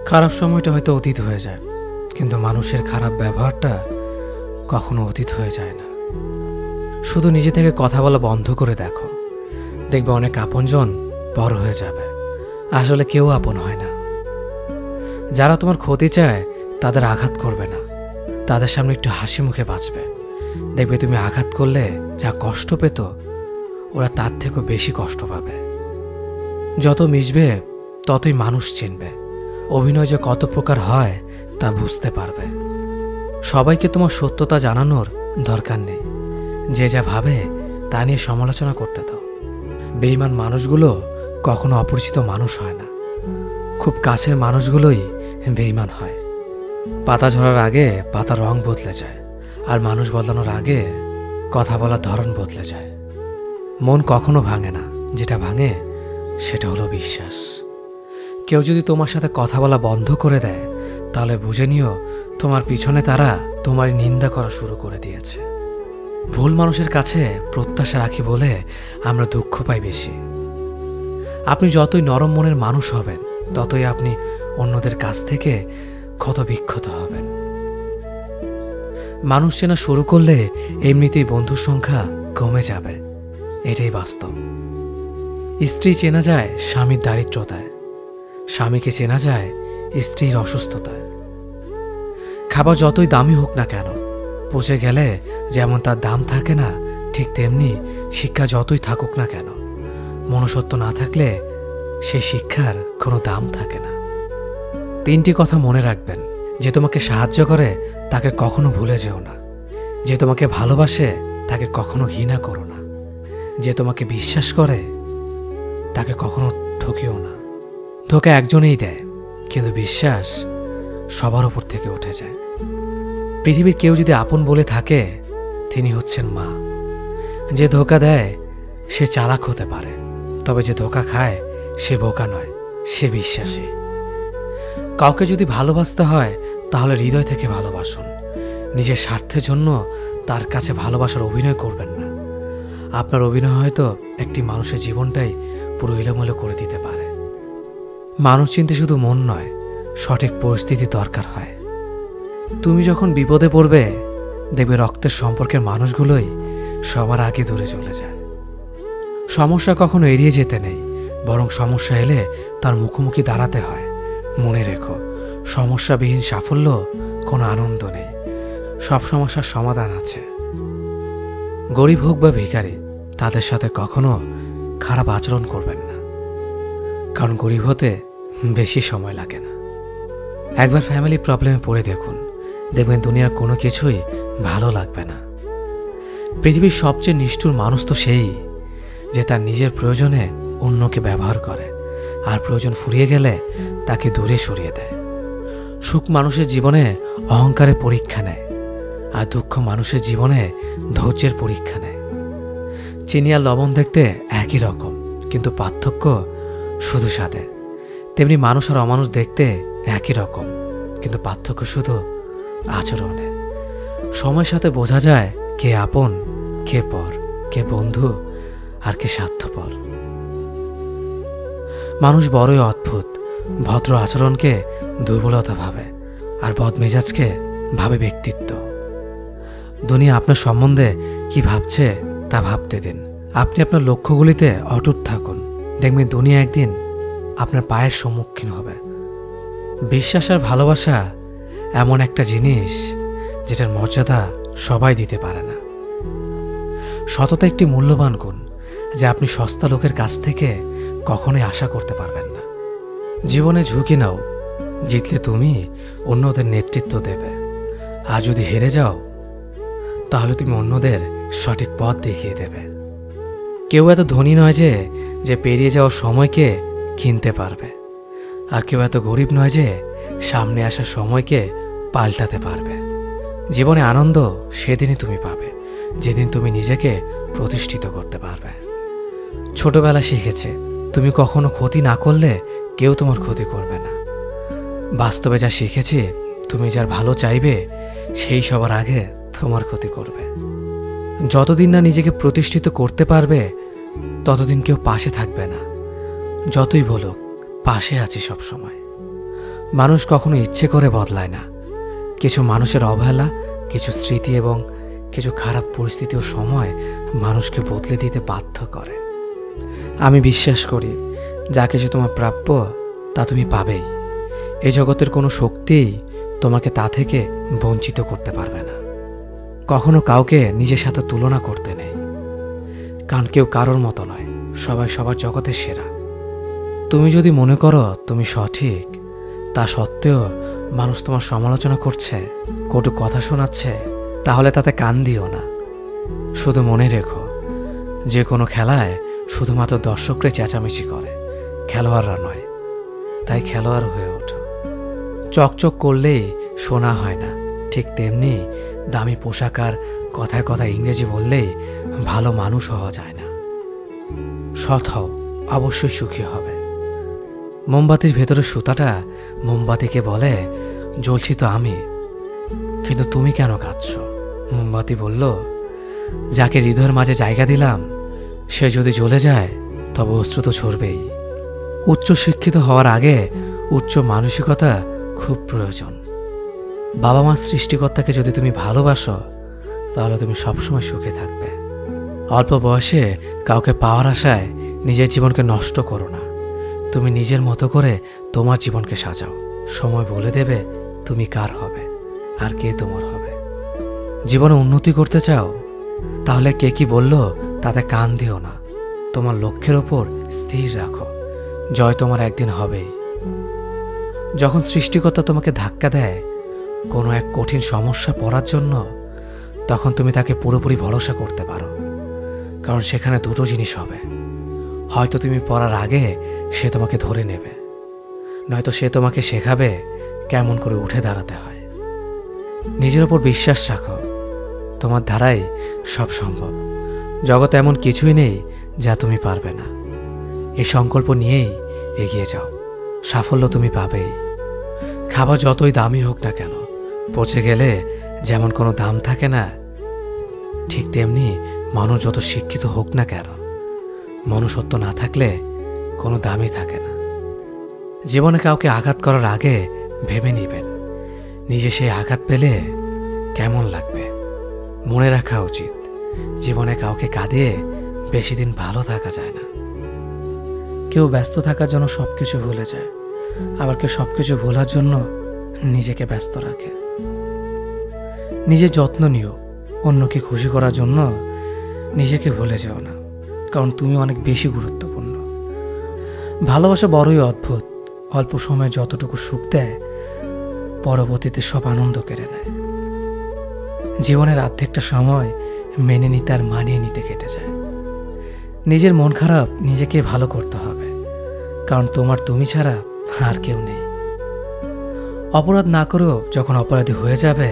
খারাপ সময়টা হয়তো অতীত হয়ে যায়, কিন্তু মানুষের খারাপ ব্যবহারটা কখনো অতীত হয়ে যায় না। শুধু নিজে থেকে কথা বলা বন্ধ করে দেখো, দেখবে অনেক আপনজন বড় হয়ে যাবে। আসলে কেউ আপন হয় না। যারা তোমার ক্ষতি চায় তাদের আঘাত করবে না, তাদের সামনে একটু হাসি মুখে বাঁচবে। দেখবে তুমি আঘাত করলে যা কষ্ট পেত, ওরা তার থেকেও বেশি কষ্ট পাবে। যত মিশবে ততই মানুষ চিনবে, অভিনয় যে কত প্রকার হয় তা বুঝতে পারবে। সবাইকে তোমার সত্যতা জানানোর দরকার নেই, যে যা ভাবে তা নিয়ে সমালোচনা করতে দাও। বেঈমান মানুষগুলো কখনো অপরিচিত মানুষ হয় না, খুব কাছের মানুষগুলোই বেঈমান হয়। পাতা ঝরার আগে পাতার রং বদলে যায়, আর মানুষ বদলানোর আগে কথা বলার ধরন বদলে যায়। মন কখনো ভাঙে না, যেটা ভাঙে সেটা হলো বিশ্বাস। কেউ যদি তোমার সাথে কথা বলা বন্ধ করে দেয়, তাহলে বুঝে নিও তোমার পিছনে তারা তোমার নিন্দা করা শুরু করে দিয়েছে। ভুল মানুষের কাছে প্রত্যাশা রাখি বলে আমরা দুঃখ পাই বেশি। আপনি যতই নরম মনের মানুষ হবেন, ততই আপনি অন্যদের কাছ থেকে ক্ষত বিক্ষত হবেন। মানুষ চেনা শুরু করলে এমনিতেই বন্ধুর সংখ্যা কমে যাবে, এটাই বাস্তব। স্ত্রী চেনা যায় স্বামীর দারিদ্রতায়, স্বামীকে চেনা যায় স্ত্রীর অসুস্থতায়। খাবার যতই দামি হোক না কেন, পচে গেলে যেমন তার দাম থাকে না, ঠিক তেমনি শিক্ষা যতই থাকুক না কেন, মনুষ্যত্ব না থাকলে সেই শিক্ষার কোনো দাম থাকে না। 3টি কথা মনে রাখবেন: যে তোমাকে সাহায্য করে তাকে কখনো ভুলে যেও না, যে তোমাকে ভালোবাসে তাকে কখনো ঘৃণা করো না, যে তোমাকে বিশ্বাস করে তাকে কখনো ঠকিও না। ধোঁকা একজনেই দেয়, কিন্তু বিশ্বাস সবার উপর থেকে উঠে যায়। পৃথিবীর কেউ যদি আপন বলে থাকে, তিনি হচ্ছেন মা। যে ধোঁকা দেয় সে চালাক হতে পারে, তবে যে ধোঁকা খায় সে বোকা নয়, সে বিশ্বাসী। কাউকে যদি ভালোবাসতে হয় তাহলে হৃদয় থেকে ভালোবাসুন। নিজের স্বার্থের জন্য তার কাছে ভালোবাসার অভিনয় করবেন না। আপনার অভিনয় হয়তো একটি মানুষের জীবনটাই পুরো এলোমেলো করে দিতে পারে। মানুষ চিনতে শুধু মন নয়, সঠিক পরিস্থিতি দরকার হয়। তুমি যখন বিপদে পড়বে, দেখবে রক্তের সম্পর্কের মানুষগুলোই সবার আগে দূরে চলে যায়। সমস্যা কখনো এড়িয়ে যেতে নেই, বরং সমস্যা এলে তার মুখোমুখি দাঁড়াতে হয়। মনে রেখো, সমস্যাবিহীন সাফল্য কোনো আনন্দ নেই, সব সমস্যার সমাধান আছে। গরিব হোক বা ভিখারি, তাদের সাথে কখনো খারাপ আচরণ করবেন না, কারণ গরিব হতে বেশি সময় লাগে না। একবার ফ্যামিলি প্রবলেমে পড়ে দেখুন, দেখবেন দুনিয়ার কোনো কিছুই ভালো লাগবে না। পৃথিবীর সবচেয়ে নিষ্ঠুর মানুষ তো সেই, যে তার নিজের প্রয়োজনে অন্যকে ব্যবহার করে, আর প্রয়োজন ফুরিয়ে গেলে তাকে দূরে সরিয়ে দেয়। সুখ মানুষের জীবনে অহংকারের পরীক্ষা নেয়, আর দুঃখ মানুষের জীবনে ধৈর্যের পরীক্ষা নেয়। চিনি আর লবণ দেখতে একই রকম, কিন্তু পার্থক্য শুধু স্বাদে। তেমনি মানুষ আর অমানুষ দেখতে একই রকম, কিন্তু পার্থক্য শুধু আচরণে। সময়ের সাথে বোঝা যায় কে আপন, কে পর, কে বন্ধু আর কে স্বার্থপর। মানুষ বড়ই অদ্ভুত, ভদ্র আচরণকে দুর্বলতা ভাবে, আর বদমেজাজকে ভাবে ব্যক্তিত্ব। দুনিয়া আপনার সম্বন্ধে কি ভাবছে তা ভাবতে দিন। আপনি আপনার লক্ষ্যগুলিতে অটুট থাকুন, দেখবেন দুনিয়া একদিন আপনার পায়ের সম্মুখীন হবে। বিশ্বাস আর ভালোবাসা এমন একটা জিনিস যেটার মর্যাদা সবাই দিতে পারে না। সততা একটি মূল্যবান গুণ, যা আপনি সস্তা লোকের কাছ থেকে কখনোই আশা করতে পারবেন না। জীবনে ঝুঁকি নাও, জিতলে তুমি অন্যদের নেতৃত্ব দেবে, আর যদি হেরে যাও তাহলে তুমি অন্যদের সঠিক পথ দেখিয়ে দেবে। কেউ এত ধনী নয় যে পেরিয়ে যাওয়ার সময়কে কিনতে পারবে, আর কেউ এত গরিব নয় যে সামনে আসার সময়কে পাল্টাতে পারবে। জীবনে আনন্দ সেদিনই তুমি পাবে, যেদিন তুমি নিজেকে প্রতিষ্ঠিত করতে পারবে। ছোটবেলা শিখেছে, তুমি কখনো ক্ষতি না করলে কেউ তোমার ক্ষতি করবে না। বাস্তবে যা শিখেছি, তুমি যার ভালো চাইবে সেই সবার আগে তোমার ক্ষতি করবে। যতদিন না নিজেকে প্রতিষ্ঠিত করতে পারবে, ততদিন কেউ পাশে থাকবে না। যতই বলুক পাশে আছি সব সময়। মানুষ কখনো ইচ্ছে করে বদলায় না। কিছু মানুষের অবহেলা, কিছু স্মৃতি এবং কিছু খারাপ পরিস্থিতি ও সময় মানুষকে বদলে দিতে বাধ্য করে। আমি বিশ্বাস করি যা কিছু তোমার প্রাপ্য তা তুমি পাবেই। এই জগতের কোনো শক্তিই তোমাকে তা থেকে বঞ্চিত করতে পারবে না। কখনো কাউকে নিজের সাথে তুলনা করতে নেই, কারণ কেউ কারোর মতো নয়, সবাই সবার জগতের সেরা। তুমি যদি মনে করো তুমি সঠিক, তা সত্ত্বেও মানুষ তোমার সমালোচনা করছে, কটু কথা শোনাচ্ছে, তাহলে তাতে কান দিও না। শুধু মনে রেখো, যে কোনো খেলায় শুধুমাত্র দর্শকরাই চেঁচামেচি করে, খেলোয়াড়রা নয়। তাই খেলোয়াড় হয়ে ওঠো। চকচক করলেই শোনা হয় না, ঠিক তেমনি দামি পোশাক আর কথায় কথায় ইংরেজি বললেই ভালো মানুষ হওয়া যায় না। সৎ হও, অবশ্যই সুখী হবে। মোমবাতির ভেতরে সুতাটা মোমবাতিকে বলে, জ্বলছি তো আমি, কিন্তু তুমি কেন কাঁদছ? মোমবাতি বলল, যাকে হৃদয়ের মাঝে জায়গা দিলাম সে যদি জ্বলে যায় তবে অশ্রু তো ঝরবেই। উচ্চ শিক্ষিত হওয়ার আগে উচ্চ মানসিকতা খুব প্রয়োজন। বাবা মার সৃষ্টিকর্তাকে যদি তুমি ভালোবাসো তাহলে তুমি সবসময় সুখে থাকবে। অল্প বয়সে কাউকে পাওয়ার আশায় নিজের জীবনকে নষ্ট করো না। তুমি নিজের মতো করে তোমার জীবনকে সাজাও। সময় বলে দেবে তুমি কার হবে আর কে তোমার হবে। জীবনে উন্নতি করতে চাও? তাহলে কে কি বলল তাতে কান দিও না। তোমার লক্ষ্যের ওপর স্থির রাখো, জয় তোমার একদিন হবেই। যখন সৃষ্টিকর্তা তোমাকে ধাক্কা দেয় কোনো এক কঠিন সমস্যা পড়ার জন্য, তখন তুমি তাকে পুরোপুরি ভরসা করতে পারো, কারণ সেখানে দুটো জিনিস হবে। হয়তো তুমি পড়ার আগে সে তোমাকে ধরে নেবে, নয়তো সে তোমাকে শেখাবে কেমন করে উঠে দাঁড়াতে হয়। নিজের ওপর বিশ্বাস রাখো, তোমার দ্বারাই সব সম্ভব। জগতে এমন কিছুই নেই যা তুমি পারবে না। এই সংকল্প নিয়েই এগিয়ে যাও, সাফল্য তুমি পাবেই। খাবার যতই দামি হোক না কেন, পচে গেলে যেমন কোনো দাম থাকে না, ঠিক তেমনি মানুষ যত শিক্ষিত হোক না কেন, মনুষ্যত্ব না থাকলে কোনো দামই থাকে না। জীবনে কাউকে আঘাত করার আগে ভেবে নিবেন নিজে সেই আঘাত পেলে কেমন লাগবে। মনে রাখা উচিত, জীবনে কাউকে কাঁদিয়ে বেশি দিন ভালো থাকা যায় না। কেউ ব্যস্ত থাকার জন্য সবকিছু ভুলে যায়, আবার কেউ সবকিছু ভোলার জন্য নিজেকে ব্যস্ত রাখে। নিজের যত্ন নিও, অন্যকে খুশি করার জন্য নিজেকে ভুলে যেও না, কারণ তুমি অনেক বেশি গুরুত্বপূর্ণ। ভালোবাসা বড়ই অদ্ভুত, অল্প সময়ে যতটুকু সুখ দেয় পরবর্তীতে সব আনন্দ কেড়ে নেয়। জীবনের অর্ধেকটা সময় মেনে নিতে আর মানিয়ে নিতে কেটে যায়। নিজের মন খারাপ নিজেকে ভালো করতে হবে, কারণ তোমার তুমি ছাড়া আর কেউ নেই। অপরাধ না করেও যখন অপরাধী হয়ে যাবে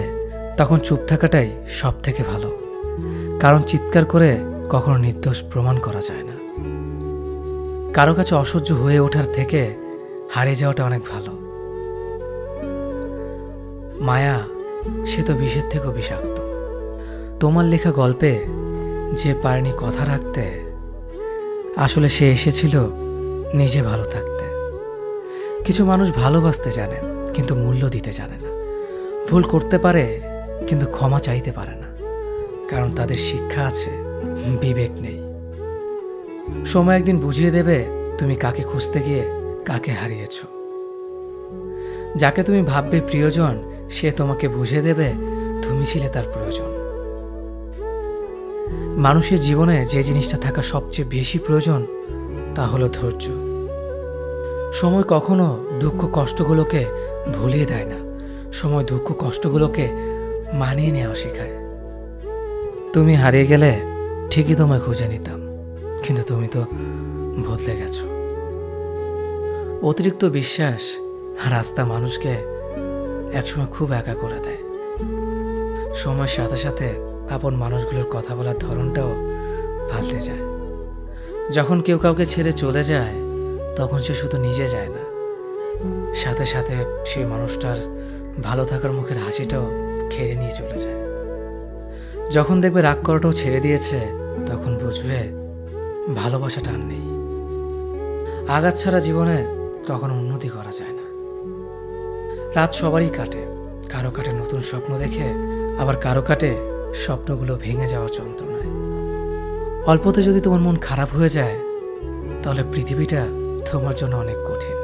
তখন চুপ থাকাটাই সব থেকে ভালো, কারণ চিৎকার করে কখনো নির্দোষ প্রমাণ করা যায় না। কারো কাছে অসহ্য হয়ে ওঠার থেকে হারিয়ে যাওয়াটা অনেক ভালো। মায়া সে তো বিষের থেকেও বিষাক্ত। তোমার লেখা গল্পে যে পারেনি কথা রাখতে, আসলে সে এসেছিল নিজে ভালো থাকতে। কিছু মানুষ ভালোবাসতে জানে কিন্তু মূল্য দিতে জানে না। ভুল করতে পারে কিন্তু ক্ষমা চাইতে পারে না, কারণ তাদের শিক্ষা আছে, বিবেক নেই। সময় একদিন বুঝিয়ে দেবে তুমি কাকে খুঁজতে গিয়ে কাকে হারিয়েছ। যাকে তুমি ভাববে প্রিয়জন সে তোমাকে বুঝিয়ে দেবে তুমি ছিলে তার প্রয়োজন। মানুষের জীবনে যে জিনিসটা থাকা সবচেয়ে বেশি প্রয়োজন তা হলো ধৈর্য। সময় কখনো দুঃখ কষ্টগুলোকে ভুলিয়ে দেয় না, সময় দুঃখ কষ্টগুলোকে মানিয়ে নেওয়া শেখায়। তুমি হারিয়ে গেলে ঠিকই তোমায় খুঁজে নিতাম, কিন্তু তুমি তো বদলে গেছো। অতিরিক্ত বিশ্বাস রাস্তা মানুষকে একসময় খুব একা করে দেয়। সময়ের সাথে সাথে আপন মানুষগুলোর কথা বলার ধরনটাও পাল্টে যায়। যখন কেউ কাউকে ছেড়ে চলে যায় তখন সে শুধু নিজে যায় না, সাথে সাথে সেই মানুষটার ভালো থাকার মুখের হাসিটাও খেয়ে নিয়ে চলে যায়। যখন দেখবে রাগ করাটাও ছেড়ে দিয়েছে তখন বুঝবে ভালোবাসাটা আর নেই। আঘাত ছাড়া জীবনে কখনো উন্নতি করা যায় না। রাত সবারই কাটে, কারো কাটে নতুন স্বপ্ন দেখে, আবার কারো কাটে স্বপ্নগুলো ভেঙে যাওয়ার যন্ত্রণায়। অল্পতে যদি তোমার মন খারাপ হয়ে যায়, তাহলে পৃথিবীটা তোমার জন্য অনেক কঠিন।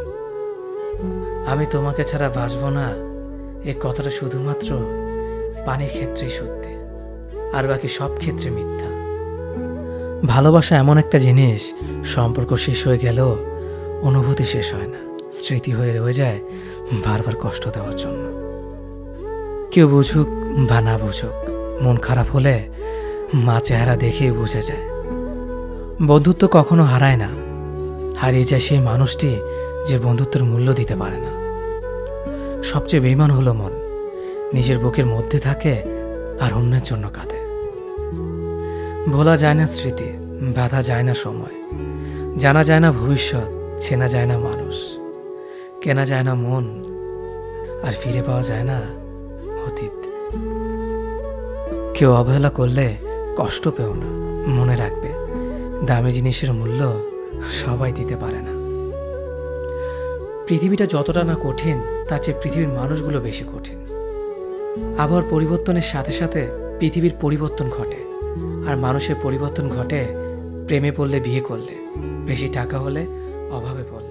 আমি তোমাকে ছাড়া বাঁচব না, এই কথাটা শুধুমাত্র পানির ক্ষেত্রেই সত্যি, আর বাকি সব ক্ষেত্রে মিথ্যা। ভালোবাসা এমন একটা জিনিস, সম্পর্ক শেষ হয়ে গেলেও অনুভূতি শেষ হয় না, স্মৃতি হয়ে রয়ে যায় বারবার কষ্ট দেওয়ার জন্য। কেউ বুঝুক বা না বুঝুক, মন খারাপ হলে মা চেহারা দেখেই বুঝে যায়। বন্ধুত্ব কখনো হারায় না, হারিয়ে যায় সেই মানুষটি যে বন্ধুত্বের মূল্য দিতে পারে না। সবচেয়ে বেঈমান হলো মন, নিজের বুকের মধ্যে থাকে আর অন্যের জন্য কাঁদে। ভোলা যায় না স্মৃতি, বাধা যায় না সময়, জানা যায় না ভবিষ্যৎ, চেনা যায় না মানুষ, কেনা যায় না মন, আর ফিরে পাওয়া যায় না অতীত। কেউ অবহেলা করলে কষ্ট পেও না, মনে রাখবে দামি জিনিসের মূল্য সবাই দিতে পারে না। পৃথিবীটা যতটা না কঠিন, তার চেয়ে পৃথিবীর মানুষগুলো বেশি কঠিন। আবহাওয়ার পরিবর্তনের সাথে সাথে পৃথিবীর পরিবর্তন ঘটে, আর মানুষের পরিবর্তন ঘটে প্রেমে পড়লে, বিয়ে করলে, বেশি টাকা হলে, অভাবে পড়লে।